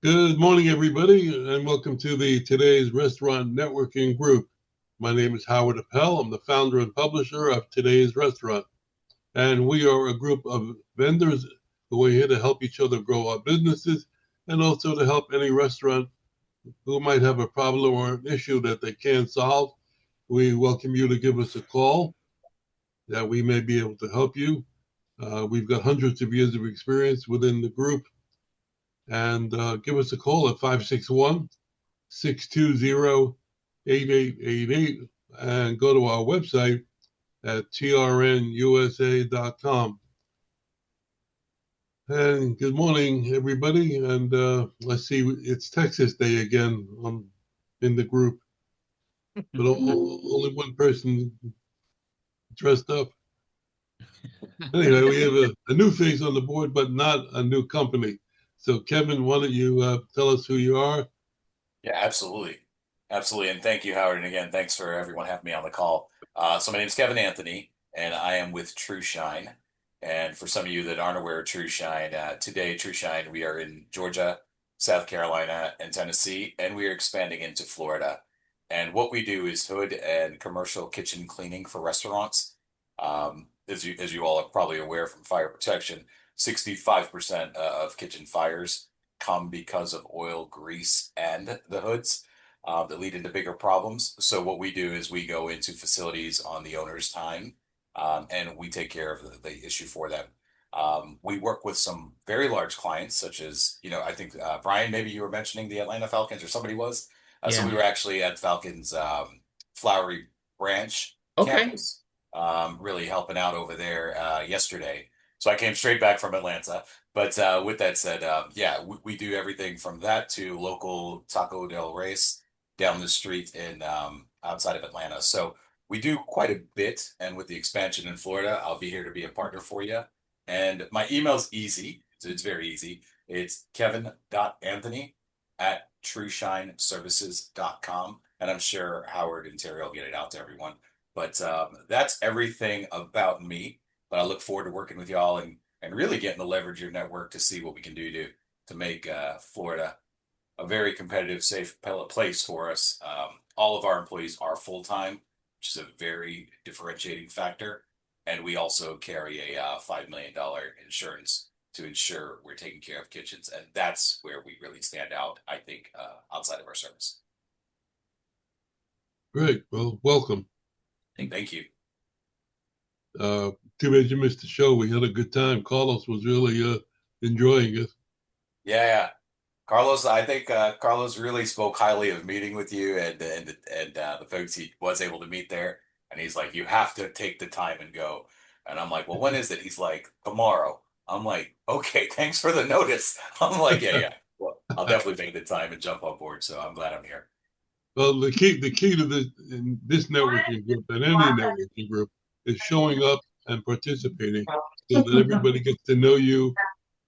Good morning, everybody, and welcome to today's restaurant networking group. My name is Howard Appel. I'm the founder and publisher of Today's Restaurant, and we are a group of vendors who are here to help each other grow our businesses and also to help any restaurant who might have a problem or an issue that they can't solve. We welcome you to give us a call that we may be able to help you. We've got hundreds of years of experience within the group, and give us a call at 561 620 8888 and go to our website at trnusa.com. And good morning, everybody. And let's see, it's Texas Day again in the group, but only one person dressed up. Anyway, we have a new face on the board, but not a new company. So, Kevin, why don't you tell us who you are? Yeah, absolutely. Absolutely. And thank you, Howard. And again, thanks for everyone having me on the call. So my name is Kevin Anthony, and I am with True Shine. And for some of you that aren't aware of True Shine, today, True Shine, we are in Georgia, South Carolina, and Tennessee, and we are expanding into Florida. And what we do is hood and commercial kitchen cleaning for restaurants. As you all are probably aware from fire protection, 65% of kitchen fires come because of oil, grease, and the hoods that lead into bigger problems. So what we do is we go into facilities on the owner's time, and we take care of the issue for them. We work with some very large clients, such as, I think, Brian, maybe you were mentioning the Atlanta Falcons, or somebody was. So Yeah. we were actually at Falcons Flowery Branch Okay. campus, really helping out over there yesterday. So I came straight back from Atlanta. But with that said, yeah, we do everything from that to local Taco Del Reyes down the street in outside of Atlanta. So we do quite a bit. And with the expansion in Florida, I'll be here to be a partner for you. And my email's easy. So it's very easy. It's kevin.anthony at trueshineservices.com. And I'm sure Howard and Terry will get it out to everyone. But that's everything about me. But I look forward to working with y'all and really getting to leverage your network to see what we can do to make Florida a very competitive, safe place for us. All of our employees are full time, which is a very differentiating factor, and we also carry a $5 million insurance to ensure we're taking care of kitchens, and that's where we really stand out. I think outside of our service. Great. Well, welcome. Thank you. Too bad you missed the show. We had a good time. Carlos was really enjoying it. Yeah. Carlos, I think Carlos really spoke highly of meeting with you and the folks he was able to meet there. And he's like, you have to take the time and go. And I'm like, well, when is it? He's like, tomorrow. I'm like, okay, thanks for the notice. I'm like, yeah. Well, I'll definitely make the time and jump on board. So I'm glad I'm here. Well, the key to this networking group and any networking group is showing up and participating so that everybody gets to know you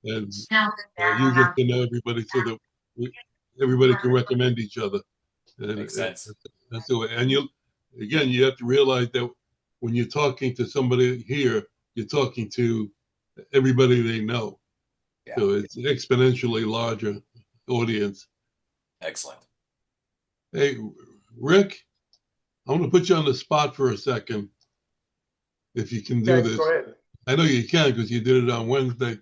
and you get to know everybody so that everybody can recommend each other. And Makes sense. that's the way. And you have to realize that when you're talking to somebody here, you're talking to everybody they know. Yeah. So it's an exponentially larger audience. Excellent. Hey, Rick, I want to put you on the spot for a second, if you can do Okay, this. go ahead. I know you can because you did it on Wednesday.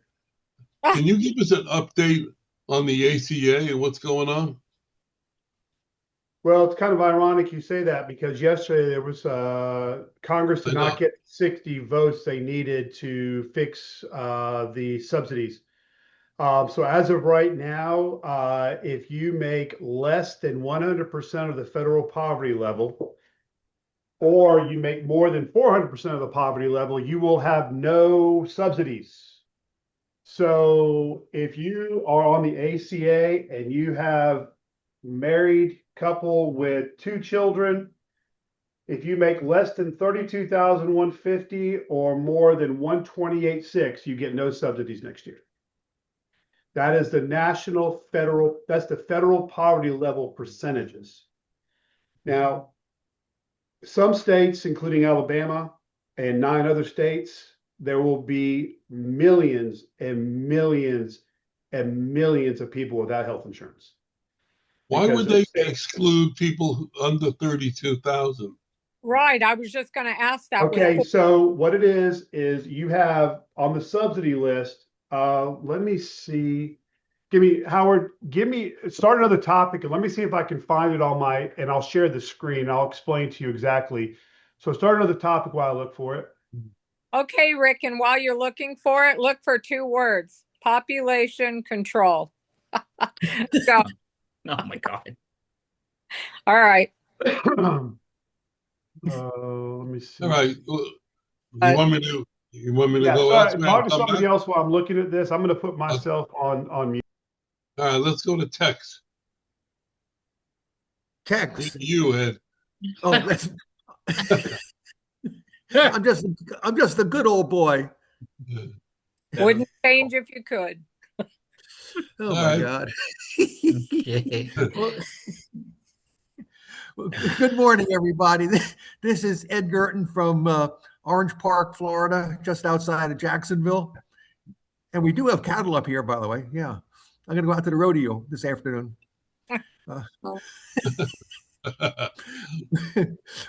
Can you give us an update on the ACA and what's going on? Well, it's kind of ironic you say that because yesterday there was Congress did not get 60 votes they needed to fix the subsidies. So as of right now, if you make less than 100% of the federal poverty level, or you make more than 400% of the poverty level, you will have no subsidies. So if you are on the ACA and you have married couple with 2 children, if you make less than 32,150 or more than 128.6, you get no subsidies next year. That is the that's the federal poverty level percentages. Now, some states, including Alabama and 9 other states, there will be millions and millions and millions of people without health insurance. Why Because would they're they saying- exclude people under 32,000? Right. I was just going to ask that. Okay, so what it is you have on the subsidy list, let me see. Howard, start another topic and let me see if I can find it on and I'll share the screen. I'll explain to you exactly. So start another topic while I look for it. Okay, Rick, and while you're looking for it, look for 2 words: population control. Go. Oh my God. All right. Let me see. All right. You want me to Yeah, go sorry, elsewhere talk and to come somebody back? else while I'm looking at this. I'm going to put myself on mute. All right, let's go to text. Text. You, Ed. Oh, that's, I'm just a good old boy. Wouldn't change if you could. Oh All my right. God. Okay. Well, good morning, everybody. This is Ed Gerton from Orange Park, Florida, just outside of Jacksonville. And we do have cattle up here, by the way. Yeah. I'm going to go out to the rodeo this afternoon.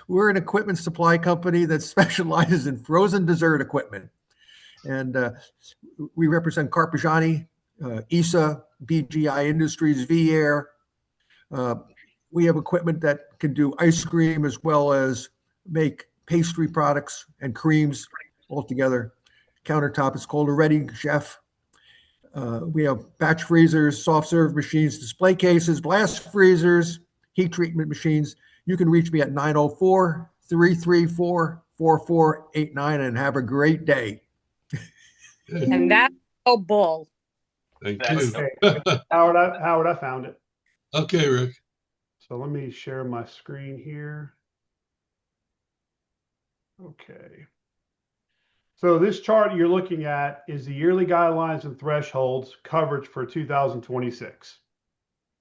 We're an equipment supply company that specializes in frozen dessert equipment. And we represent Carpigiani, ISA, BGI Industries, V-Air. We have equipment that can do ice cream as well as make pastry products and creams altogether. Countertop is called a Ready Chef. We have batch freezers, soft serve machines, display cases, blast freezers, heat treatment machines. You can reach me at 904-334-4489 and have a great day. And that's no bull. Thank That's you. Howard, I found it. Okay, Rick. So let me share my screen here. Okay. So this chart you're looking at is the yearly guidelines and thresholds coverage for 2026.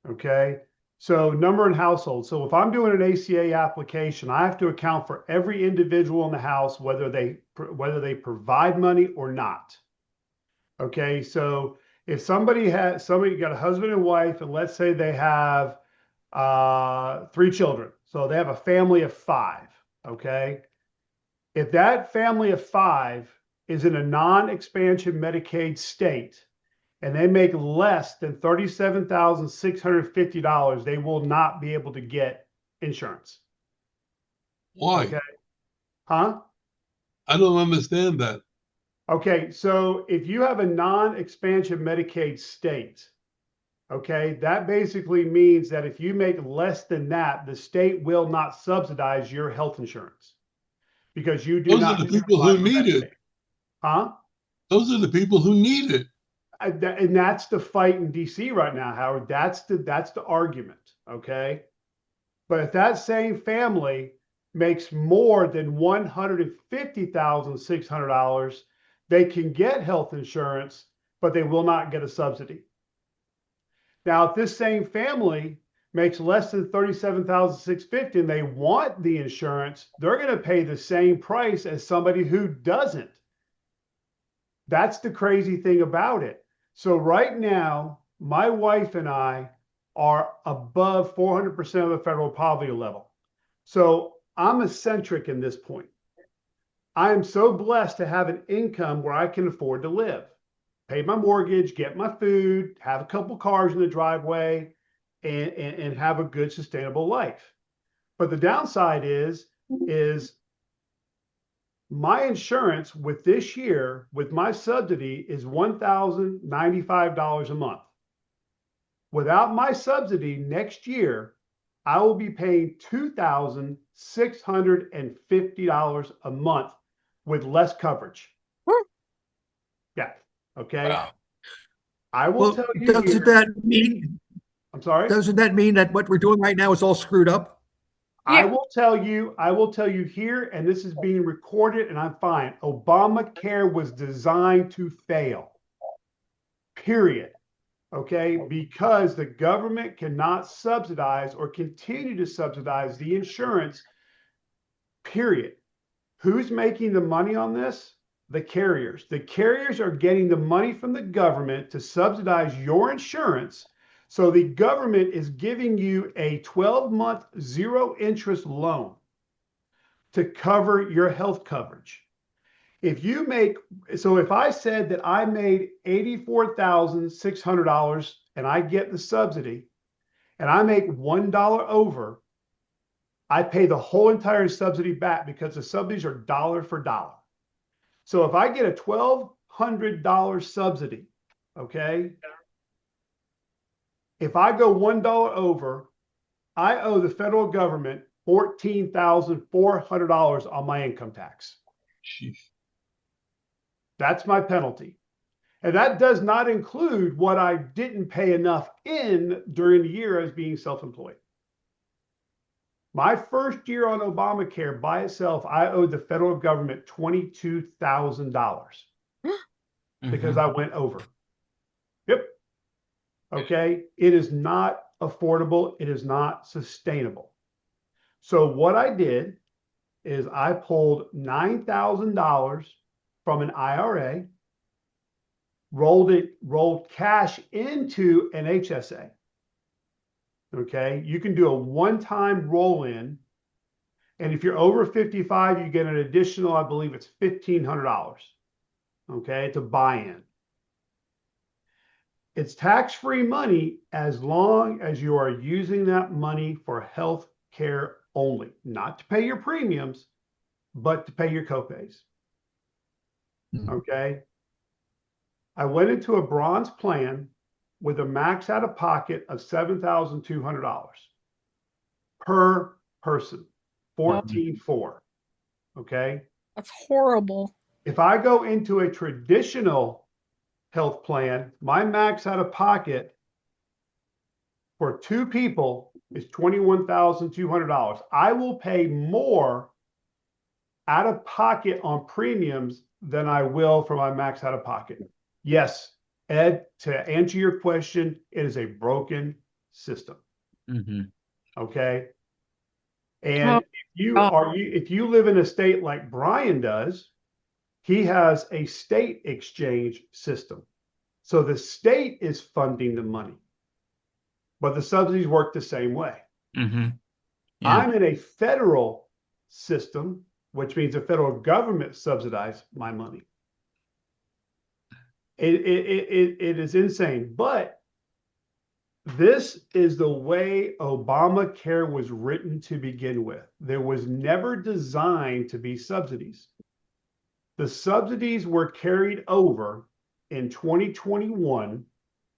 Okay. So number in households. So if I'm doing an ACA application, I have to account for every individual in the house, whether they provide money or not. Okay. So if somebody got a husband and wife, and let's say they have 3 children. So they have a family of 5. Okay. If that family of 5 is in a non-expansion Medicaid state and they make less than $37,650, they will not be able to get insurance. Why? Okay. Huh? I don't understand that. Okay. So if you have a non-expansion Medicaid state, okay, that basically means that if you make less than that, the state will not subsidize your health insurance because you do Those not are the people qualify who for need Medicaid. it. Huh? Those are the people who need it. And that's the fight in DC right now, Howard. That's the argument. Okay. But if that same family makes more than $150,600, they can get health insurance, but they will not get a subsidy. Now, if this same family makes less than $37,650 and they want the insurance, they're going to pay the same price as somebody who doesn't. That's the crazy thing about it. So right now, my wife and I are above 400% of the federal poverty level. So I'm eccentric in this point. I am so blessed to have an income where I can afford to live, pay my mortgage, get my food, have a couple cars in the driveway, and have a good sustainable life. But the downside is my insurance with this year, with my subsidy, is $1,095 a month. Without my subsidy next year, I will be paying $2,650 a month with less coverage. Yeah. Okay. Wow. I will tell you. Doesn't that mean I'm sorry. that what we're doing right now is all screwed up? Yeah. I will tell you here, and this is being recorded, and I'm fine. Obamacare was designed to fail. Period. Okay, because the government cannot subsidize or continue to subsidize the insurance. Period. Who's making the money on this? the carriers. The carriers are getting the money from the government to subsidize your insurance. So the government is giving you a 12-month zero interest loan to cover your health coverage. If I said that I made $84,600 and I get the subsidy and I make $1 over, I pay the whole entire subsidy back because the subsidies are dollar for dollar. So if I get a $1,200 subsidy, okay, if I go $1 over, I owe the federal government $14,400 on my income tax. Sheesh. That's my penalty. And that does not include what I didn't pay enough in during the year as being self-employed. My first year on Obamacare by itself, I owed the federal government $22,000 because I went over. Yep. Okay. It is not affordable. It is not sustainable. So what I did is I pulled $9,000 from an IRA, rolled cash into an HSA. Okay. You can do a one-time roll in. And if you're over 55, you get an additional, I believe it's $1,500. Okay. To buy in. It's tax-free money as long as you are using that money for health care only, not to pay your premiums, but to pay your copays. Okay. I went into a bronze plan with a max out of pocket of $7,200 per person, 14.4. Okay. That's horrible. If I go into a traditional health plan, my max out of pocket for two people is $21,200. I will pay more out of pocket on premiums than I will for my max out of pocket. Yes, Ed, to answer your question, it is a broken system. Okay. And if you live in a state like Brian does, he has a state exchange system. So the state is funding the money, but the subsidies work the same way. I'm in a federal system, which means the federal government subsidizes my money. It is insane, but this is the way Obamacare was written to begin with. There was never designed to be subsidies. The subsidies were carried over in 2021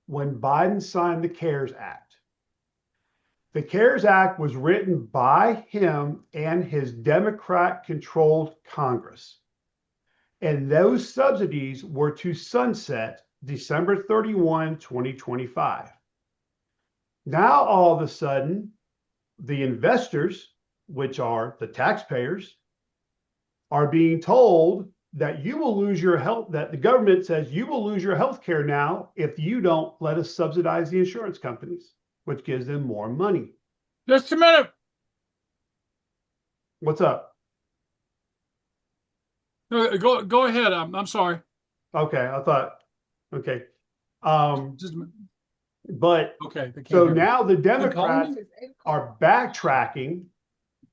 when Biden signed the CARES Act. The CARES Act was written by him and his Democrat-controlled Congress. And those subsidies were to sunset December 31, 2025. Now, all of a sudden, the investors, which are the taxpayers, are being told that you will lose your health, that the government says you will lose your health care now if you don't let us subsidize the insurance companies, which gives them more money. Just a minute. What's up? No, go ahead. I'm sorry. Okay, I thought, okay. Just a minute. But okay. So now the Democrats are backtracking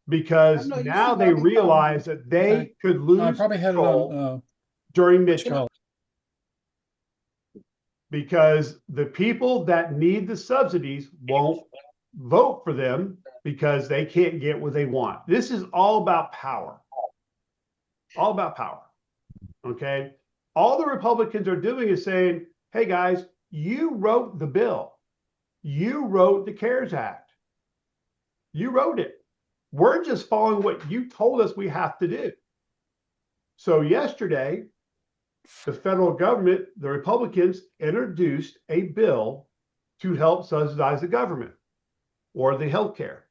because now they realize that they could lose control during midterm. Because the people that need the subsidies won't vote for them because they can't get what they want. This is all about power. All about power. Okay. All the Republicans are doing is saying, hey guys, you wrote the bill. You wrote the CARES Act. You wrote it. We're just following what you told us we have to do. So yesterday, the federal government, the Republicans, introduced a bill to help subsidize the government or the healthcare,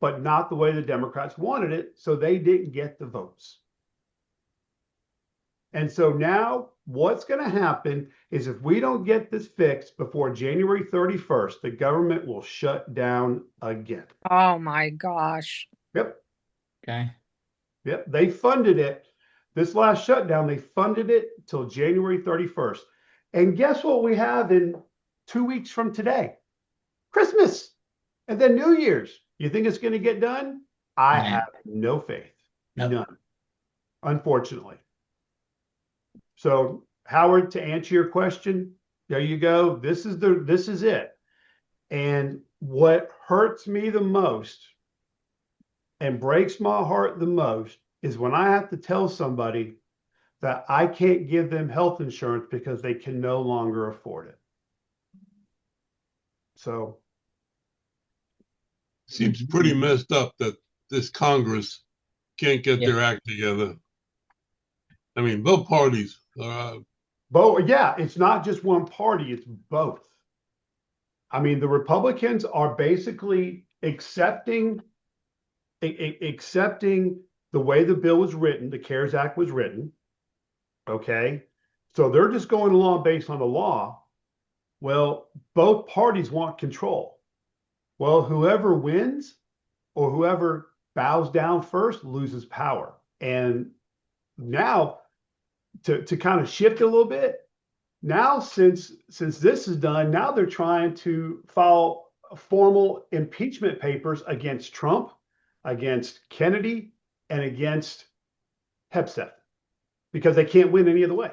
but not the way the Democrats wanted it. So they didn't get the votes. And so now what's going to happen is if we don't get this fixed before January 31st, the government will shut down again. Oh my gosh. Yep. Okay. Yep. They funded it. This last shutdown, they funded it till January 31st. And guess what we have in 2 weeks from today? Christmas and then New Year's. You think it's going to get done? I Yeah. have no faith. Nope. None, unfortunately. So, Howard, to answer your question, there you go. This is it. And what hurts me the most and breaks my heart the most is when I have to tell somebody that I can't give them health insurance because they can no longer afford it. So Seems pretty messed up that this Congress can't get their act together. I mean, both parties. both, yeah, it's not just one party, it's both. I mean, the Republicans are basically accepting the way the bill was written, the CARES Act was written. Okay. So they're just going along based on the law. Well, both parties want control. Well, whoever wins or whoever bows down first loses power. And now to kind of shift a little bit, now since this is done, now they're trying to file formal impeachment papers against Trump, against Kennedy, and against Hepstead because they can't win any other way.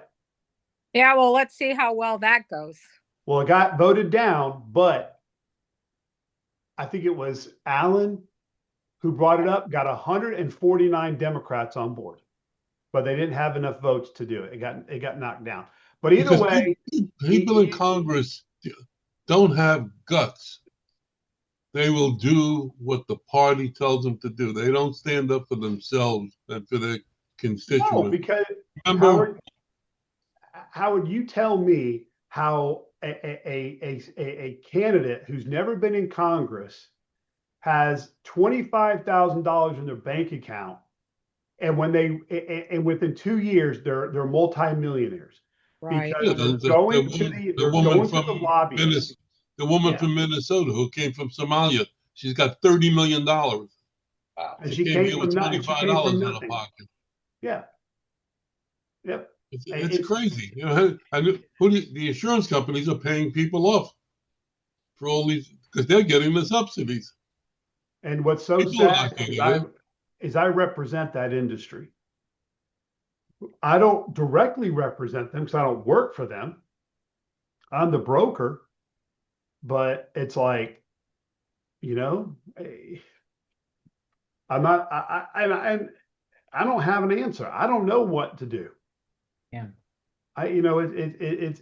Yeah, well, let's see how well that goes. Well, it got voted down, but I think it was Allen who brought it up, got 149 Democrats on board, but they didn't have enough votes to do it. It got knocked down. But either way, people in Congress don't have guts. They will do what the party tells them to do. They don't stand up for themselves and for their constituents. No, because remember, Howard, you tell me how a candidate who's never been in Congress has $25,000 in their bank account, and within 2 years they're multimillionaires. Right. Because they're going to the lobbyists. The woman from Minnesota who came from Somalia, she's got $30 million. Wow. And she came from $25 in her nothing. pocket. Yeah. Yep. It's crazy. You know, the insurance companies are paying people off for all these because they're getting the subsidies. And what's so sad is I represent that industry. I don't directly represent them because I don't work for them. I'm the broker, but it's like, you know, I'm not. I don't have an answer. I don't know what to do. Yeah. It's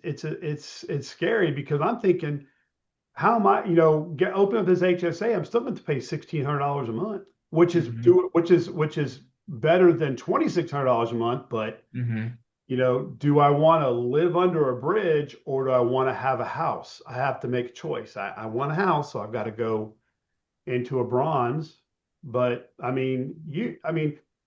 scary because I'm thinking, how am I? Open up this HSA. I'm still going to pay $1,600 a month, which is better than $2,600 a month. But do I want to live under a bridge or do I want to have a house? I have to make a choice. I want a house, so I've got to go into a bronze. But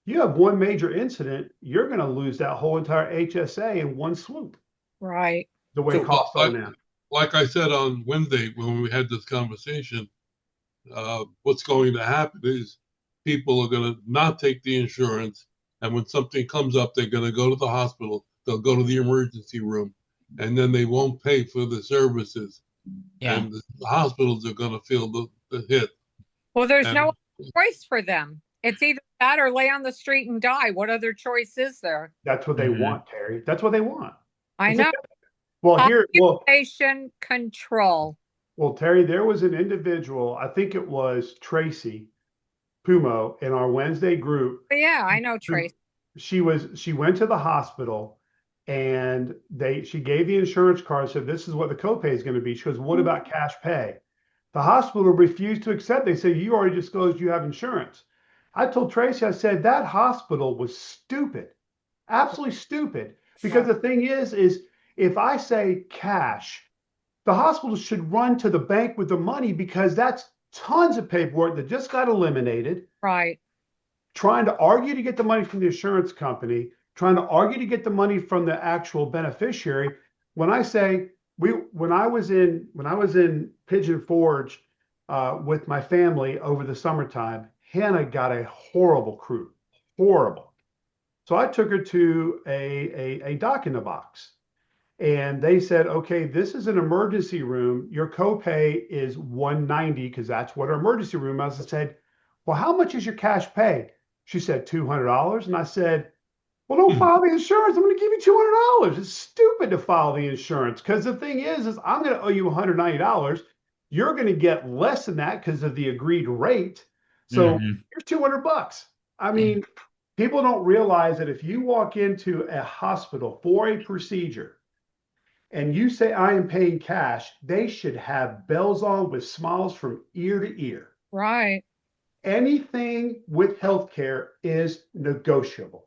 you have one major incident, you're going to lose that whole entire HSA in one swoop. Right. The way costs are now. Like I said on Wednesday when we had this conversation, what's going to happen is people are going to not take the insurance. And when something comes up, they're going to go to the hospital. They'll go to the emergency room, and then they won't pay for the services. Yeah. And the hospitals are going to feel the hit. Well, there's no choice for them. It's either that or lay on the street and die. What other choice is there? That's what they want, Terry. That's what they want. I know. Population control. Well, Terry, there was an individual, I think it was Tracy Pumo in our Wednesday group. Yeah, I know Tracy. She went to the hospital and she gave the insurance card, said this is what the copay is going to be. She goes, what about cash pay? The hospital refused to accept. They said, you already disclosed you have insurance. I told Tracy, I said, that hospital was stupid, absolutely stupid. Because the thing is if I say cash, the hospital should run to the bank with the money because that's tons of paperwork that just got eliminated. Right. Trying to argue to get the money from the insurance company, trying to argue to get the money from the actual beneficiary. When I say when I was in Pigeon Forge with my family over the summertime, Hannah got a horrible croup. Horrible. So I took her to a doc in the box. And they said, okay, this is an emergency room. Your copay is $190 because that's what our emergency room is. I said, well, how much is your cash pay? She said, $200. And I said, well, don't file the insurance. I'm going to give you $200. It's stupid to file the insurance because the thing is I'm going to owe you $190. You're going to get less than that because of the agreed rate. So here's $200. I mean, people don't realize that if you walk into a hospital for a procedure, and you say I am paying cash, they should have bells on with smiles from ear to ear. Right. Anything with healthcare is negotiable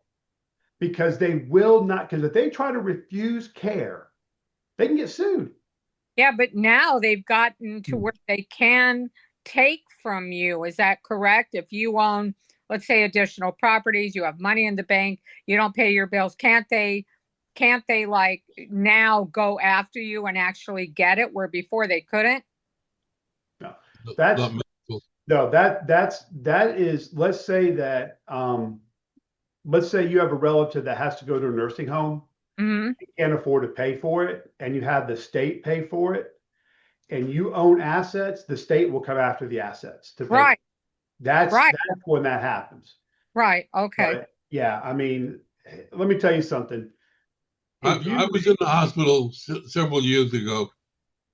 because they will not, because if they try to refuse care, they can get sued. Yeah, but now they've gotten to where they can take from you. Is that correct? If you own, let's say, additional properties, you have money in the bank, you don't pay your bills, can't they like now go after you and actually get it where before they couldn't? No, that's no, that is, let's say that let's say you have a relative that has to go to a nursing home, you can't afford to pay for it, and you have the state pay for it, and you own assets, the state will come after the assets to pay. Right. That's when that happens. Right. Okay. But yeah, I mean, let me tell you something. I was in the hospital several years ago,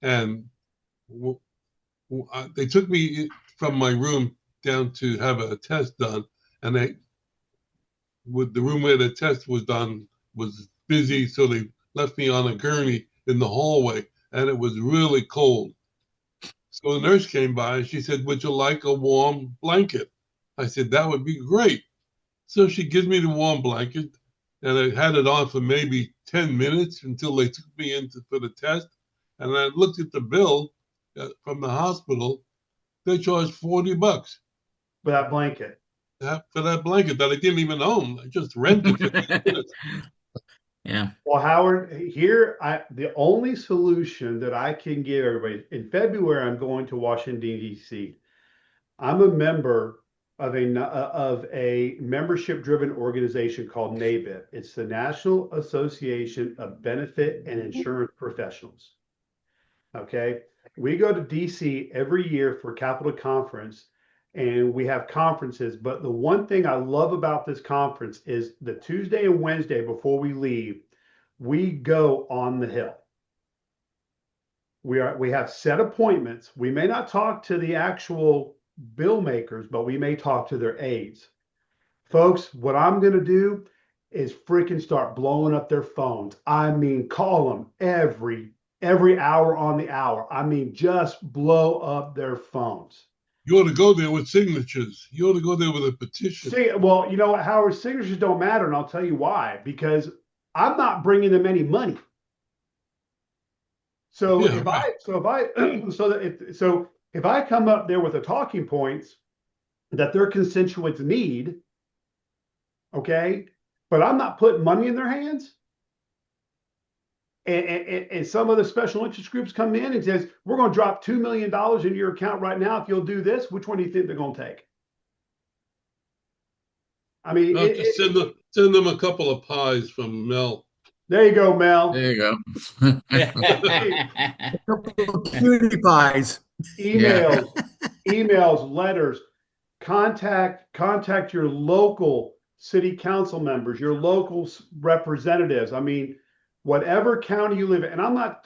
and they took me from my room down to have a test done, and the room where the test was done was busy, so they left me on a gurney in the hallway, and it was really cold. So the nurse came by and she said, "Would you like a warm blanket?" I said, "That would be great." So she gives me the warm blanket, and I had it on for maybe 10 minutes until they took me in for the test. And I looked at the bill from the hospital. They charged $40 for that blanket. For that blanket that I didn't even own. I just rented for 10 minutes. Yeah. Well, Howard, here, the only solution that I can give everybody, in February, I'm going to Washington, D.C. I'm a member of a membership-driven organization called NABIP. It's the National Association of Benefit and Insurance Professionals. Okay. We go to DC every year for Capital Conference, and we have conferences. But the one thing I love about this conference is the Tuesday and Wednesday before we leave, we go on the Hill. We have set appointments. We may not talk to the actual bill makers, but we may talk to their aides. Folks, what I'm going to do is freaking start blowing up their phones. I mean, call them every hour on the hour. I mean, just blow up their phones. You ought to go there with signatures. You ought to go there with a petition. See, well, you know what, Howard, signatures don't matter, and I'll tell you why. Because I'm not bringing them any money. So Yeah, if I come up there with the talking points that their constituents need, okay, but I'm not putting money in their hands. And some of the special interest groups come in and says, we're going to drop $2 million in your account right now if you'll do this. Which one do you think they're going to take? I mean, send them a couple of pies from Mel. There you go, Mel. There you go. Cutie pies. Emails, letters, contact your local city council members, your local representatives. I mean, whatever county you live in, and I'm not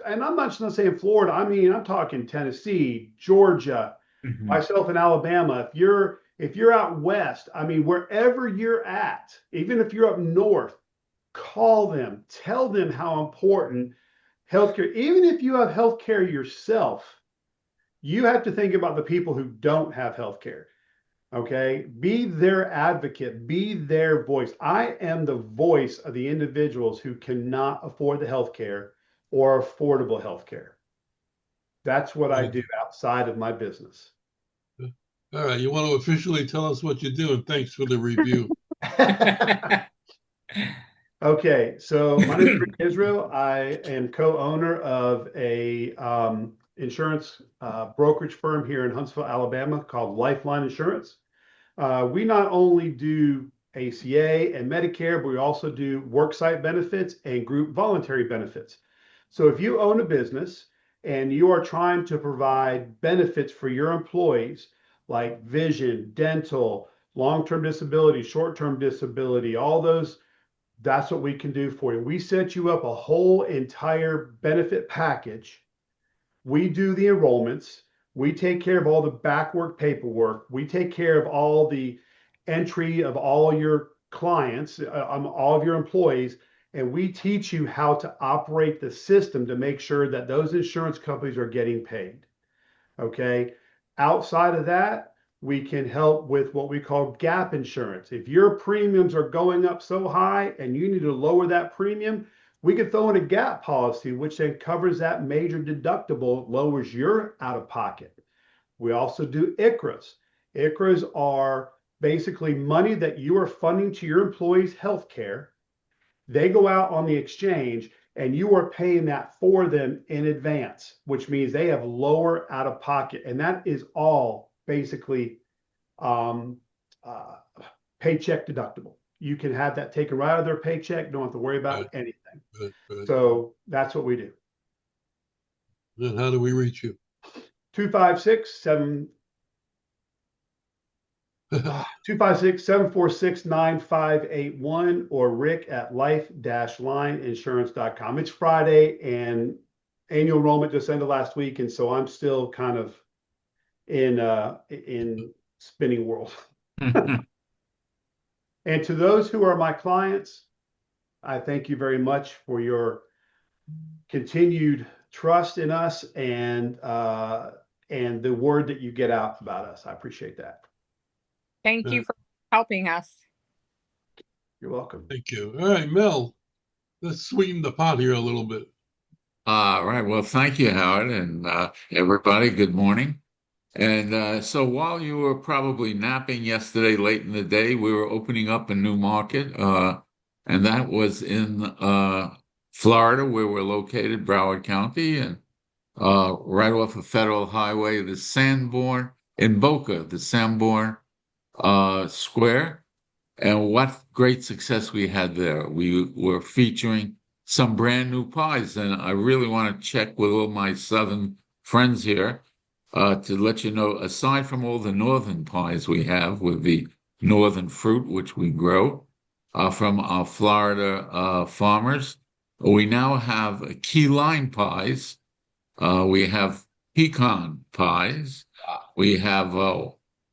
just saying Florida. I mean, I'm talking Tennessee, Georgia, myself in Alabama. If you're out west, I mean, wherever you're at, even if you're up north, call them, tell them how important healthcare. Even if you have healthcare yourself, you have to think about the people who don't have healthcare. Okay, be their advocate, be their voice. I am the voice of the individuals who cannot afford the healthcare or affordable healthcare. That's what I do outside of my business. All right, you want to officially tell us what you do, and thanks for the review. Okay, so my name is Rick Israel. I am co-owner of a insurance brokerage firm here in Huntsville, Alabama called Lifeline Insurance. We not only do ACA and Medicare, but we also do worksite benefits and group voluntary benefits. So if you own a business and you are trying to provide benefits for your employees, like vision, dental, long-term disability, short-term disability, all those, that's what we can do for you. We set you up a whole entire benefit package. We do the enrollments. We take care of all the backwork paperwork. We take care of all the entry of all your clients, all of your employees, and we teach you how to operate the system to make sure that those insurance companies are getting paid. Okay. Outside of that, we can help with what we call gap insurance. If your premiums are going up so high and you need to lower that premium, we could throw in a gap policy, which then covers that major deductible, lowers your out of pocket. We also do ICRAs. ICRAs are basically money that you are funding to your employees' health care. They go out on the exchange and you are paying that for them in advance, which means they have lower out of pocket. And that is all basically paycheck deductible. You can have that taken right out of their paycheck. Don't have to worry about anything. Good. So that's what we do. Then how do we reach you? 256-746-9581 or Rick at life-lineinsurance.com. It's Friday and annual enrollment just ended last week. And so I'm still kind of in spinning world. And to those who are my clients, I thank you very much for your continued trust in us and the word that you get out about us. I appreciate that. Thank you for helping us. You're welcome. Thank you. All right, Mel, let's sweeten the pot here a little bit. Right. Well, thank you, Howard, and everybody. Good morning. And so while you were probably napping yesterday late in the day, we were opening up a new market, and that was in Florida, where we're located, Broward County, and right off of Federal Highway, the Sanborn in Boca, the Sanborn Square. And what great success we had there. We were featuring some brand new pies, and I really want to check with all my southern friends here to let you know, aside from all the northern pies we have with the northern fruit, which we grow from our Florida farmers, we now have key lime pies. We have pecan pies. We have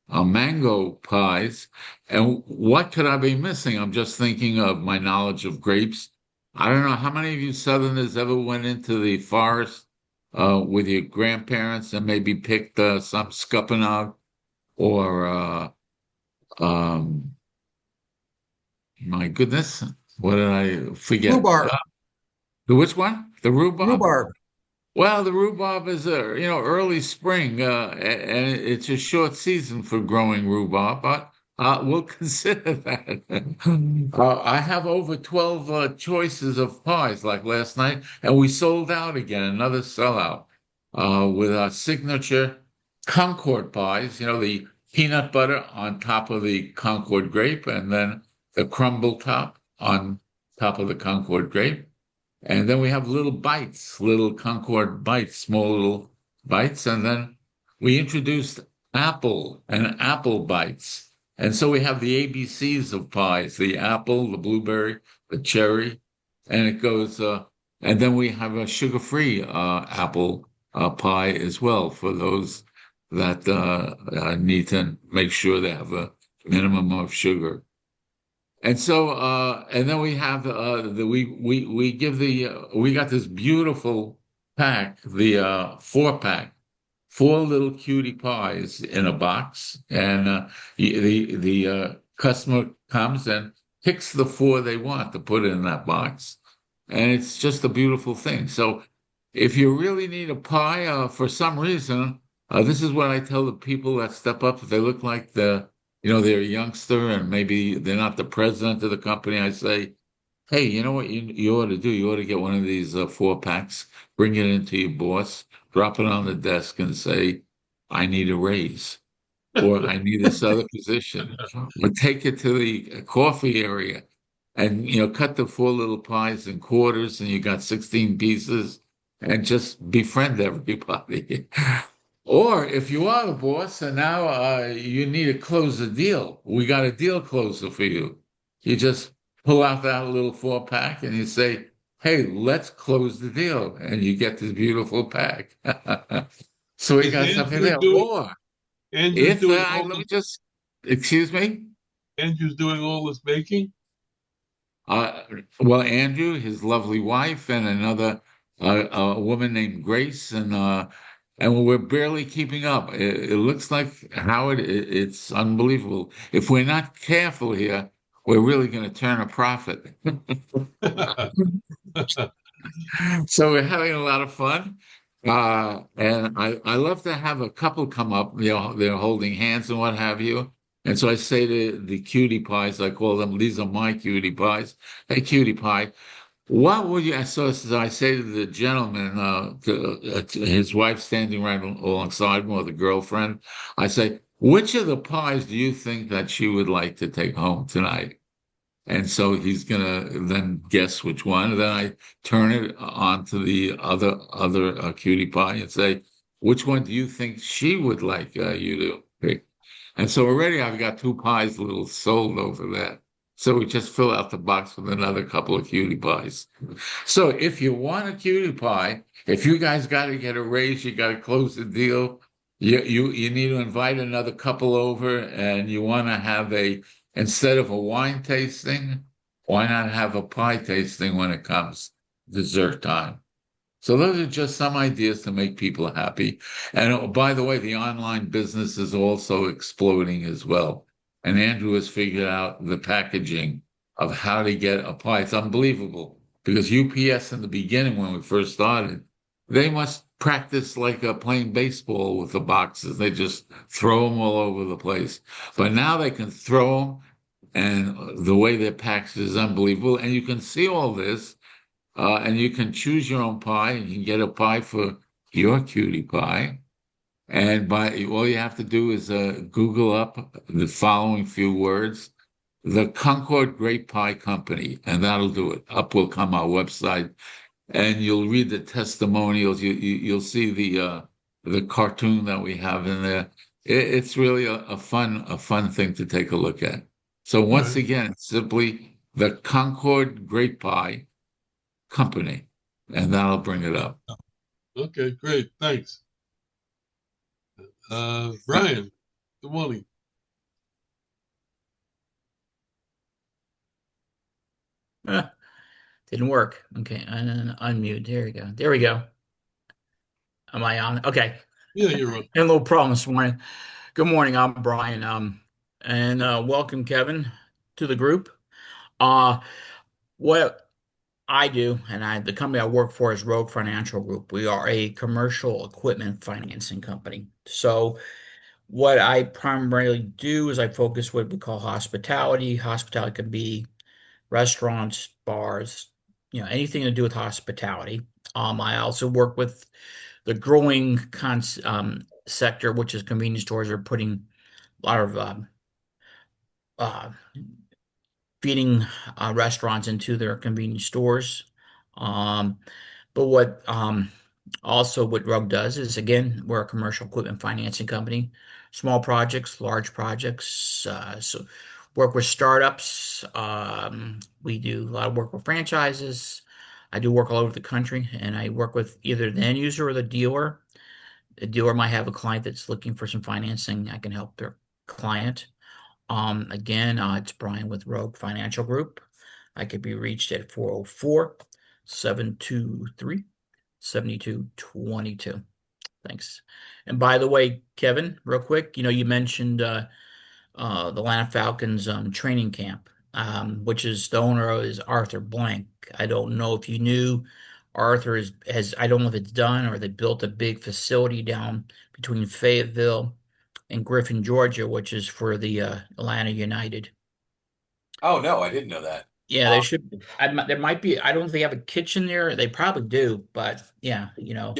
mango pies. And what could I be missing? I'm just thinking of my knowledge of grapes. I don't know how many of you Southerners ever went into the forest with your grandparents and maybe picked some scuppernong or my goodness, what did I forget? Rhubarb. The which one? The rhubarb. Rhubarb. Well, the rhubarb is early spring, and it's a short season for growing rhubarb, but we'll consider that. I have over 12 choices of pies like last night, and we sold out again, another sellout with our signature Concord pies, the peanut butter on top of the Concord grape, and then the crumble top on top of the Concord grape. And then we have little bites, little Concord bites, small little bites. And then we introduced apple and apple bites. And so we have the ABCs of pies, the apple, the blueberry, the cherry, and it goes, and then we have a sugar-free apple pie as well for those that need to make sure they have a minimum of sugar. And so, and then we have we got this beautiful pack, the 4-pack, 4 little cutie pies in a box, and the customer comes and picks the 4 they want to put in that box, and it's just a beautiful thing. So, if you really need a pie for some reason, this is what I tell the people that step up if they look like they're a youngster and maybe they're not the president of the company. I say, hey, you know what you ought to do? You ought to get one of these 4-packs, bring it into your boss, drop it on the desk and say, I need a raise. or I need this other position. Or take it to the coffee area and, cut the four little pies in quarters and you got 16 pieces and just befriend everybody. Or if you are the boss and now you need to close a deal, we got a deal closer for you. You just pull out that little 4-pack and you say, hey, let's close the deal. And you get this beautiful pack. So we Is got something Andrew there. doing Or Andrew's if, doing all let me the just, excuse me. Andrew's doing all this baking? Uh, well, Andrew, his lovely wife, and another a woman named Grace, and we're barely keeping up. It looks like Howard. It's unbelievable. If we're not careful here, we're really going to turn a profit. So we're having a lot of fun. And I love to have a couple come up, they're holding hands and what have you. And so I say to the cutie pies, I call them, these are my cutie pies. Hey, cutie pie, what would you, so I say to the gentleman, to his wife standing right alongside him, or the girlfriend, I say, which of the pies do you think that she would like to take home tonight? And so he's gonna then guess which one. And then I turn it on to the other cutie pie and say, which one do you think she would like you to pick? And so already I've got two pies a little sold over that. So we just fill out the box with another couple of cutie pies. So if you want a cutie pie, if you guys got to get a raise, you got to close the deal. You need to invite another couple over, and you want to have instead of a wine tasting, why not have a pie tasting when it comes dessert time? So those are just some ideas to make people happy. And by the way, the online business is also exploding as well. And Andrew has figured out the packaging of how to get a pie. It's unbelievable because UPS in the beginning, when we first started, they must practice like playing baseball with the boxes. They just throw them all over the place. But now they can throw them, and the way they're packaged is unbelievable. And you can see all this and you can choose your own pie, and you can get a pie for your cutie pie. And all you have to do is Google up the following few words: the Concord Grape Pie Company, and that'll do it. Up will come our website, and you'll read the testimonials. You'll see the cartoon that we have in there. It's really a fun thing to take a look at. So All once right. again, it's simply the Concord Grape Pie Company, and that'll bring it up. Okay, great. Thanks. Brian, good morning. Didn't work. Okay, and then unmute. There we go. There we go. Am I on? Okay. Yeah, you're on. Had a little problem this morning. Good morning. I'm Brian. And welcome, Kevin, to the group. Uh, what I do, and the company I work for is Rogue Financial Group. We are a commercial equipment financing company. So what I primarily do is I focus what we call hospitality. Hospitality can be restaurants, bars, anything to do with hospitality. I also work with the growing sector, which is convenience stores are putting a lot of uh, feeding restaurants into their convenience stores. Um, but what Rug does is, again, we're a commercial equipment financing company, small projects, large projects. So work with startups. We do a lot of work with franchises. I do work all over the country, and I work with either the end user or the dealer. The dealer might have a client that's looking for some financing. I can help their client. Again, it's Brian with Rogue Financial Group. I could be reached at 404-723-7222. Thanks. And by the way, Kevin, real quick, you mentioned the Atlanta Falcons training camp, which is the owner is Arthur Blank. I don't know if you knew Arthur I don't know if it's done or they built a big facility down between Fayetteville and Griffin, Georgia, which is for the Atlanta United. Oh no, I didn't know that. Yeah, they should. There might be. I don't know if they have a kitchen there. They probably do, but yeah, Yeah.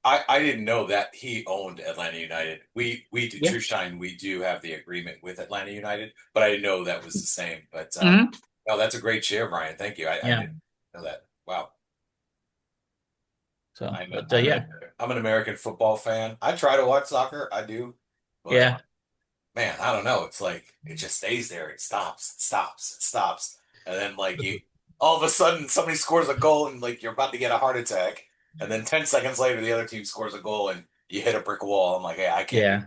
I didn't know that he owned Atlanta United. We do Yeah. True Shine. We do have the agreement with Atlanta United, but I didn't know that was the same. But Mhm. no, that's a great share, Brian. Thank you. I Yeah. didn't know that. Wow. So, I'm a, but I'm yeah, an I'm an American football fan. I try to watch soccer. I do, but yeah, man, I don't know. It's like it just stays there. It stops. It stops. It stops. And then like you, all of a sudden somebody scores a goal and like you're about to get a heart attack. And then 10 seconds later, the other team scores a goal and you hit a brick wall. I'm like, hey, I can't do yeah.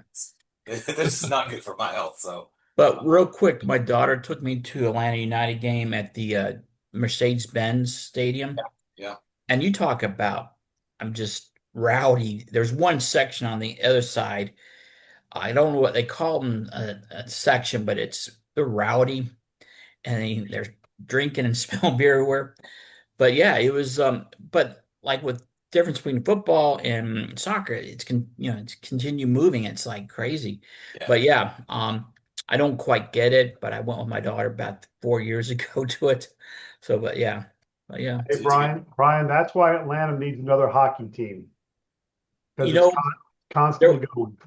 this. This is not good for my health. So, But real quick, my daughter took me to Atlanta United game at the Mercedes-Benz yeah, Stadium. yeah. And you talk about, I'm just rowdy. There's one section on the other side. I don't know what they call them, a section, but they're rowdy and they're drinking and spilling beer everywhere. But yeah, it was but like with difference between football and soccer, it's continue moving. It's like crazy. Yeah. But yeah, I don't quite get it, but I went with my daughter about 4 years ago to it. So but yeah. But yeah. Hey, It's a good. Brian, that's why Atlanta needs another hockey team because You it's know, constantly there going.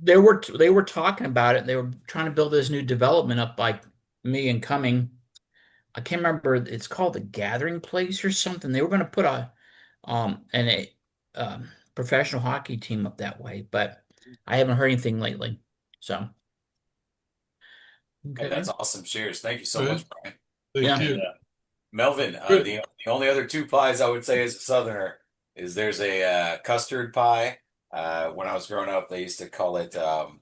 they were talking about it. They were trying to build this new development up by me and Cumming. I can't remember. It's called the Gathering Place or something. They were going to put a professional hockey team up that way, but I haven't heard anything lately. So Hey, okay, that's awesome. Cheers. Thank you so Right. much, Brian. Thank yeah, And you. Melvin, Good. the only other two pies I would say as a Southerner is there's a custard pie. When I was growing up, they used to call it oh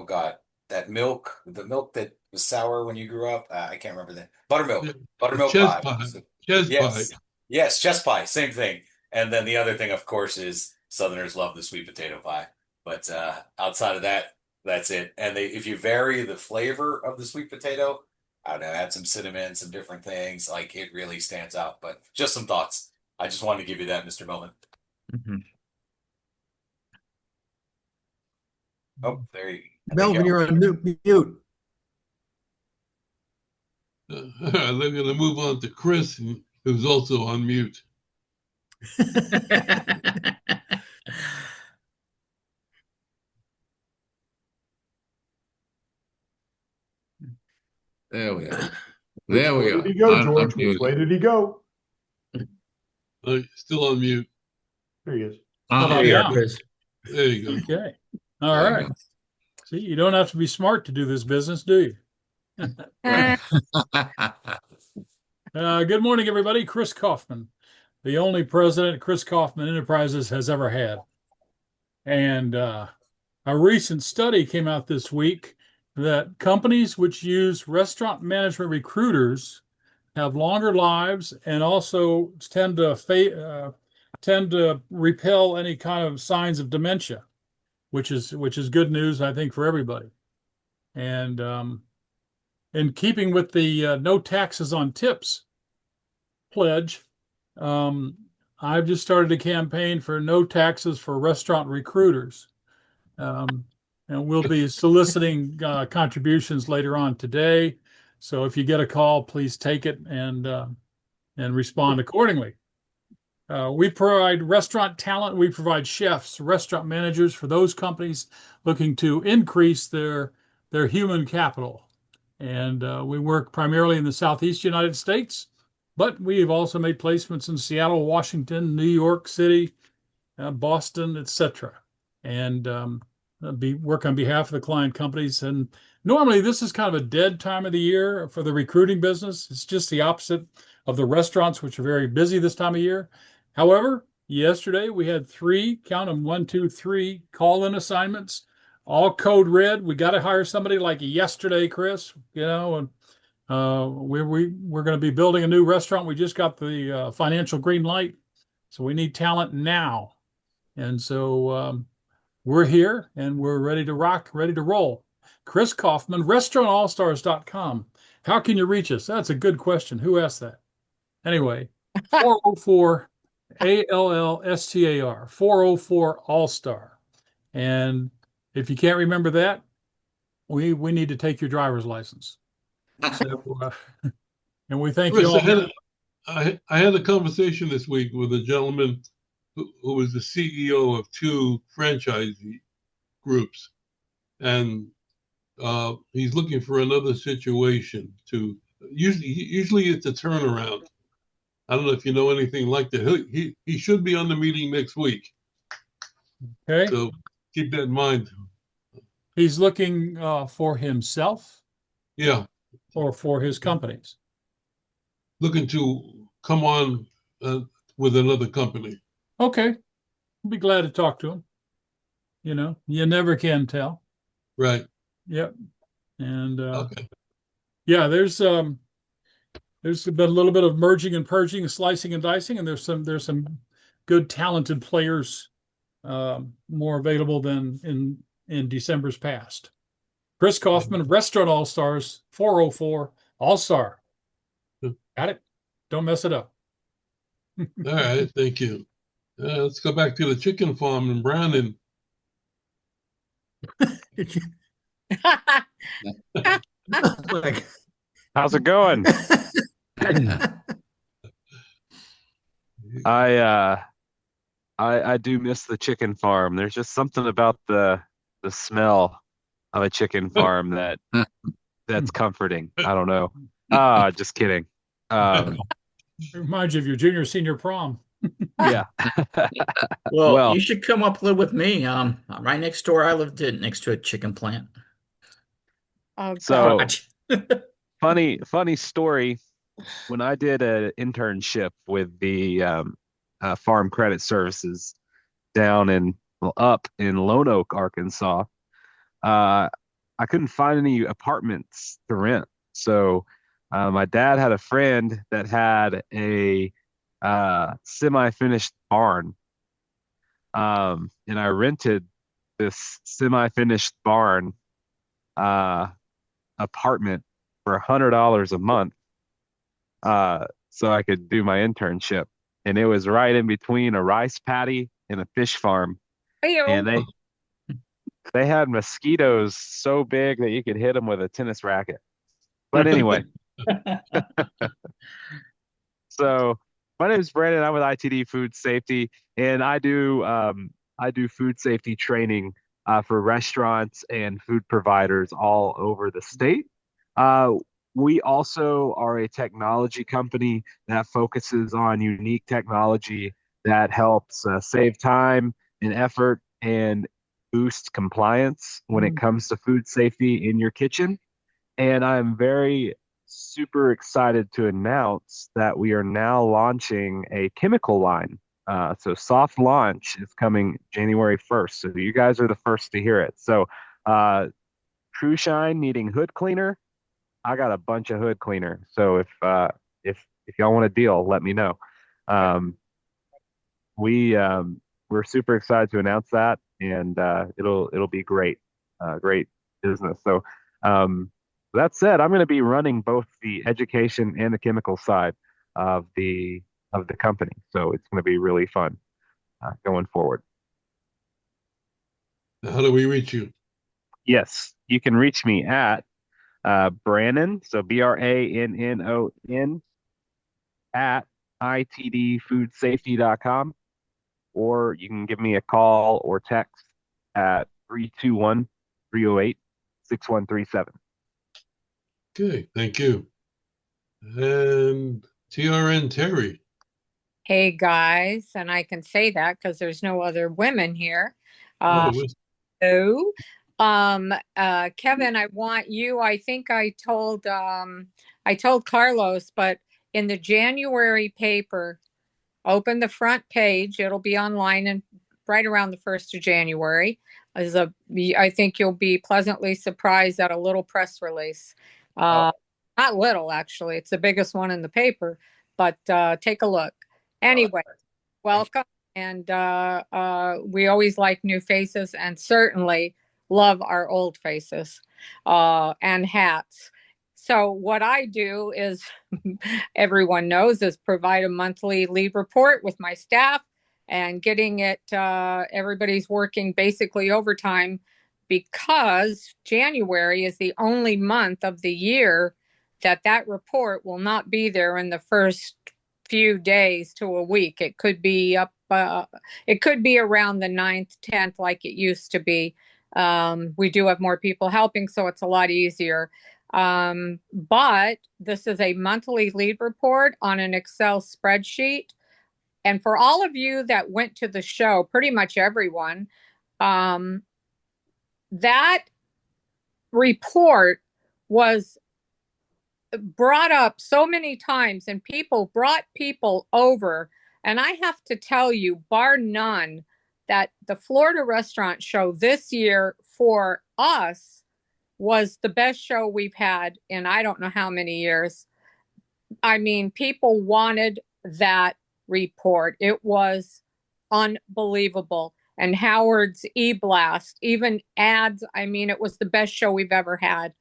God, the milk that was sour when you grew up. I can't remember the Yeah. buttermilk Chess pie. pie. Chess pie. Yes, yes, chess pie, same thing. And then the other thing, of course, is Southerners love the sweet potato pie. But outside of that, that's it. And if you vary the flavor of the sweet potato, I don't know, add some cinnamon, some different things, like it really stands out. But just some thoughts. I just wanted to give you that, Mr. Melvin. mhm. Oh, there you. I think Melvin, you're on mute. They're going to move on to Chris, who's also on mute. There we are. There we Where did are. he go, George? Which Unmuted. way did he go? Still on mute. There he is. How There about you are, now? Chris. There you go. Okay. All There right. you See, you don't have to be smart to do this business, do you? Eh, Good morning, everybody. Chris Kaufman, the only president Chris Kaufman Enterprises has ever had. And a recent study came out this week that companies which use restaurant management recruiters have longer lives and also tend to repel any kind of signs of dementia, which is good news, I think, for everybody. And in keeping with the no taxes on tips pledge, um, I've just started a campaign for no taxes for restaurant recruiters. Um, and we'll be soliciting contributions later on today. So if you get a call, please take it and respond accordingly. We provide restaurant talent. We provide chefs, restaurant managers for those companies looking to increase their human capital. And we work primarily in the Southeast United States, but we have also made placements in Seattle, Washington, New York City, Boston, etc. And work on behalf of the client companies. And normally this is kind of a dead time of the year for the recruiting business. It's just the opposite of the restaurants, which are very busy this time of year. However, yesterday we had count them, 1, 2, 3 call-in assignments, all code red. We got to hire somebody like yesterday, Chris, and we're going to be building a new restaurant. We just got the financial green light. So we need talent now. And so we're here and we're ready to rock, ready to roll. Chris Kaufman, restaurantallstars.com. How can you reach us? That's a good question. Who asked that? Anyway, 404 ALLSTAR, 404 All Star. And if you can't remember that, we need to take your driver's license. So, and we thank you Chris, all. I had a conversation this week with a gentleman who was the CEO of two franchise groups, and he's looking for another situation to. Usually it's a turnaround. I don't know if you know anything like that. He should be on the meeting next week. Okay. So keep that in mind. He's looking for himself Yeah, or for his companies. looking to come on with another company. Okay. I'll be glad to talk to him. You know, you never can tell. Right. Yep. And Okay. yeah, there's been a little bit of merging and purging, slicing and dicing, and there's some good talented players more available than in December's past. Chris Kaufman, Restaurant All Stars, 404 All Star. Got it. Don't mess it up. All right. Thank you. Let's go back to the chicken farm in Brandon. Like, How's it going? I I do miss the chicken farm. There's just something about the smell of a chicken farm that's comforting. I don't know. Ah, just kidding. Um, It reminds you of your junior senior prom. yeah. Well, Well, you should come up live with me. Right next door, I lived next to a chicken plant. Oh, so God. funny story. When I did an internship with the Farm Credit Services down up in Lone Oak, Arkansas, uh, I couldn't find any apartments to rent. So my dad had a friend that had a semi-finished barn, and I rented this semi-finished barn uh, apartment for $100 a month, so I could do my internship. And it was right in between a rice paddy and a fish farm. And Ew. they had mosquitoes so big that you could hit them with a tennis racket. But anyway, so my name is Brandon. I'm with ITD Food Safety, and I do food safety training for restaurants and food providers all over the state. Uh, we also are a technology company that focuses on unique technology that helps save time and effort and boost compliance when it comes to food safety in your kitchen. And I'm very super excited to announce that we are now launching a chemical line. So soft launch is coming January 1st. So you guys are the first to hear it. So True Shine needing hood cleaner, I got a bunch of hood cleaner. So if y'all want a deal, let me know. Um, we're super excited to announce that, and it'll be great, great business. So that said, I'm going to be running both the education and the chemical side of the company. So it's going to be really fun going forward. How do we reach you? Yes, you can reach me at Brannon, so BRANNON at itdfoodsafety.com, or you can give me a call or text at 321-308-6137. Okay, thank you. And TRN Terry. Hey, guys. And I can say that because there's no other women here. Oh, So, Kevin, I want you, I think I told Carlos, but in the January paper, open the front page. It'll be online and right around the 1st of January. I think you'll be pleasantly surprised at a little press release. Not little, actually. It's the biggest one in the paper, but take a look. Anyway, welcome. And we always like new faces and certainly love our old faces and hats. So what I do is, everyone knows, is provide a monthly lead report with my staff and getting it, everybody's working basically overtime because January is the only month of the year that report will not be there in the first few days to a week. It could be up it could be around the 9th, 10th, like it used to be. We do have more people helping, so it's a lot easier. But this is a monthly lead report on an Excel spreadsheet. And for all of you that went to the show, pretty much everyone, that report was brought up so many times, and people brought people over. And I have to tell you, bar none, that the Florida Restaurant Show this year for us was the best show we've had in I don't know how many years. I mean, people wanted that report. It was unbelievable. And Howard's e-blast, even ads, I mean, it was the best show we've ever had.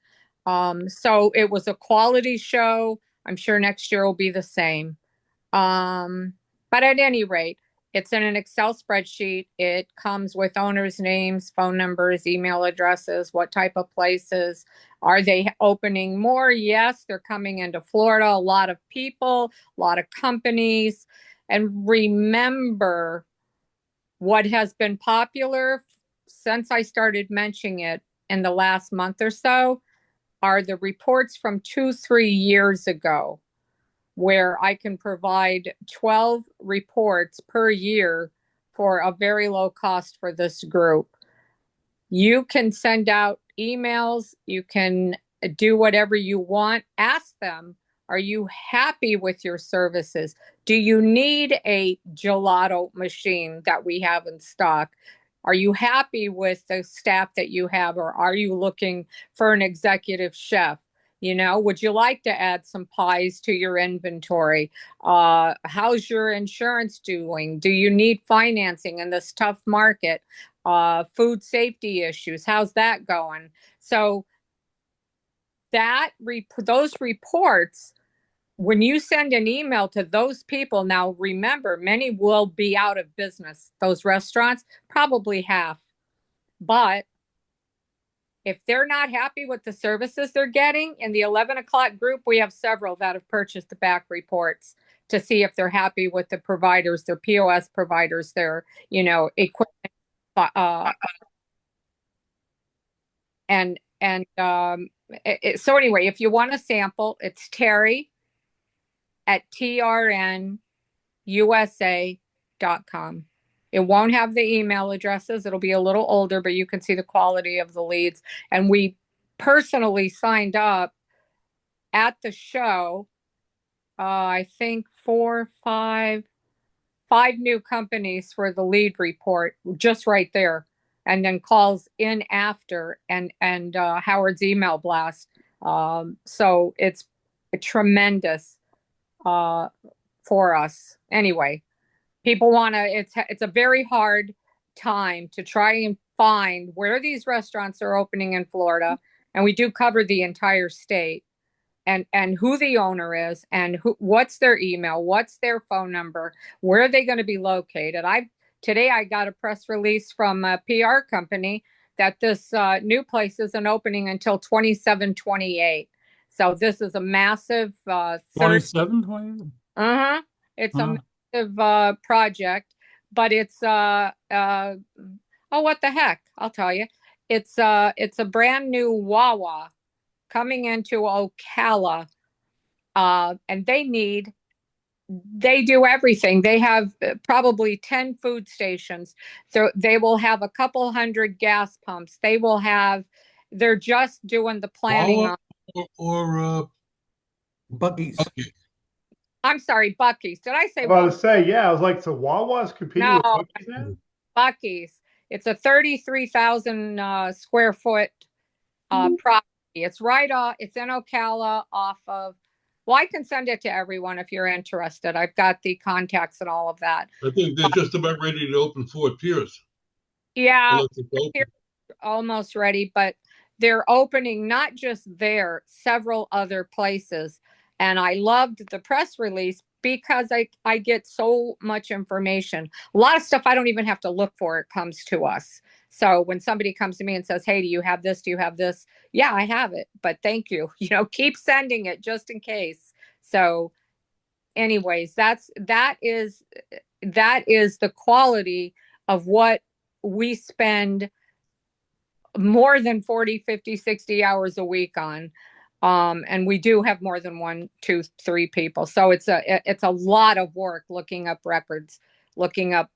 So it was a quality show. I'm sure next year will be the same. But at any rate, it's in an Excel spreadsheet. It comes with owners' names, phone numbers, email addresses, what type of places. Are they opening more? Yes, they're coming into Florida. A lot of people, a lot of companies. And remember, what has been popular since I started mentioning it in the last month or so are the reports from 2-3 years ago, where I can provide 12 reports per year for a very low cost for this group. You can send out emails, you can do whatever you want. Ask them, are you happy with your services? Do you need a gelato machine that we have in stock? Are you happy with the staff that you have, or are you looking for an executive chef? You know, would you like to add some pies to your inventory? How's your insurance doing? Do you need financing in this tough market? Food safety issues, how's that going? So those reports, when you send an email to those people, now remember, many will be out of business. Those restaurants, probably half. But if they're not happy with the services they're getting, in the 11 o'clock group, we have several that have purchased the back reports to see if they're happy with the providers, their POS providers, their, equipment. So anyway, if you want a sample, it's Terry at trnusa.com. It won't have the email addresses. It'll be a little older, but you can see the quality of the leads. And we personally signed up at the show, I think 5 new companies for the lead report, just right there. And then calls in after and Howard's email blast. So it's tremendous for us. Anyway, people want to, it's a very hard time to try and find where these restaurants are opening in Florida. And we do cover the entire state, and who the owner is, and what's their email, what's their phone number, where are they going to be located. Today I got a press release from a PR company that this new place isn't opening until 27-28. So this is a massive 27, 28? It's a massive project, but it's what the heck? I'll tell you. It's a brand new Wawa coming into Ocala, and they do everything. They have probably 10 food stations. So they will have a couple hundred gas pumps. They're just doing the planning Wawa on Buggies. Okay. I'm sorry, Buc-ee's. Did I say I was about to say, yeah, I was like, so Wawa's competing with No, Buc-ee's now? Buc-ee's. It's a 33,000 square foot property. It's it's in Ocala off of, well, I can send it to everyone if you're interested. I've got the contacts and all of that. I think they're just about ready to open Fort Pierce. Yeah, Unless it's open. almost ready, but they're opening not just there, several other places. And I loved the press release because I get so much information. A lot of stuff I don't even have to look for. It comes to us. So when somebody comes to me and says, hey, do you have this? Do you have this? Yeah, I have it, but thank you. Keep sending it just in case. So anyways, that is that is the quality of what we spend more than 40, 50, 60 hours a week on. And we do have more than 1, 2, 3 people. So it's a lot of work looking up records, looking up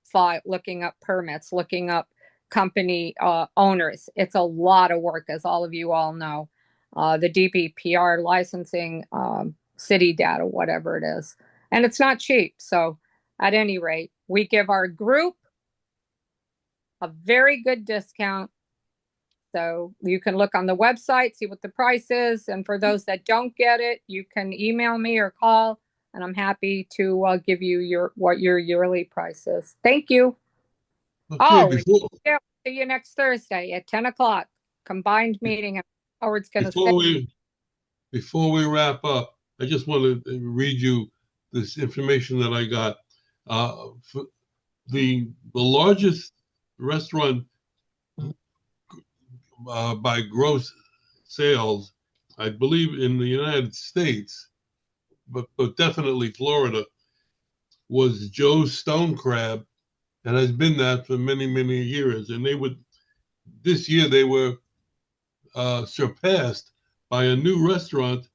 permits, looking up company owners. It's a lot of work, as all of you all know. The DBPR licensing, city data, whatever it is. And it's not cheap. So at any rate, we give our group a very good discount. So you can look on the website, see what the price is. And for those that don't get it, you can email me or call, and I'm happy to give you what your yearly price is. Thank you. Okay, See you next Thursday at 10 o'clock. Combined meeting. And Howard's going to say. Before we wrap up, I just want to read you this information that I got. For the largest restaurant by gross sales, I believe in the United States, but definitely Florida, was Joe's Stone Crab, and has been that for many, many years. And this year they were surpassed by a new restaurant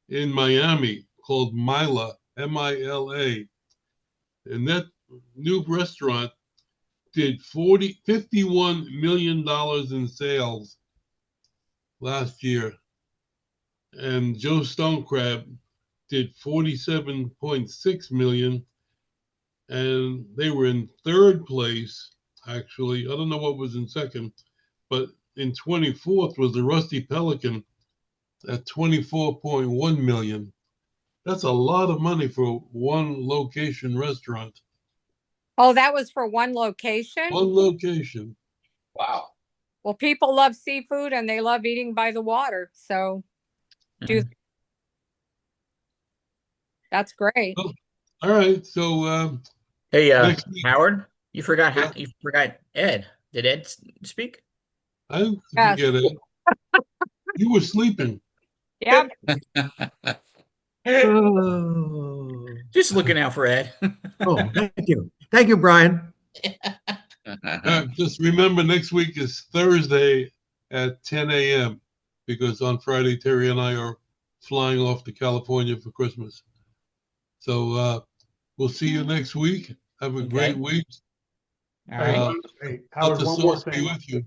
in Miami called Mila, M-I-L-A. And that new restaurant did $51 million in sales last year. And Joe Stone Crab did 47.6 million. And they were in third place, actually. I don't know what was in second, but in 24th was the Rusty Pelican at 24.1 million. That's a lot of money for one location restaurant. Oh, that was for one location? One location. Wow. Well, people love seafood and they love eating by the water. So that's great. Well, all right. So Hey, next week, Howard, you forgot Yeah. you forgot Ed. Did Ed speak? I didn't Yes. forget it. You were sleeping. Yeah. Just looking out for Ed. Oh, thank you. Thank you, Brian. Just remember, next week is Thursday at 10 a.m. because on Friday, Terry and I are flying off to California for Christmas. So we'll see you next week. Have a great week. All right. Hey, Let Howard, the one more source be thing. with you.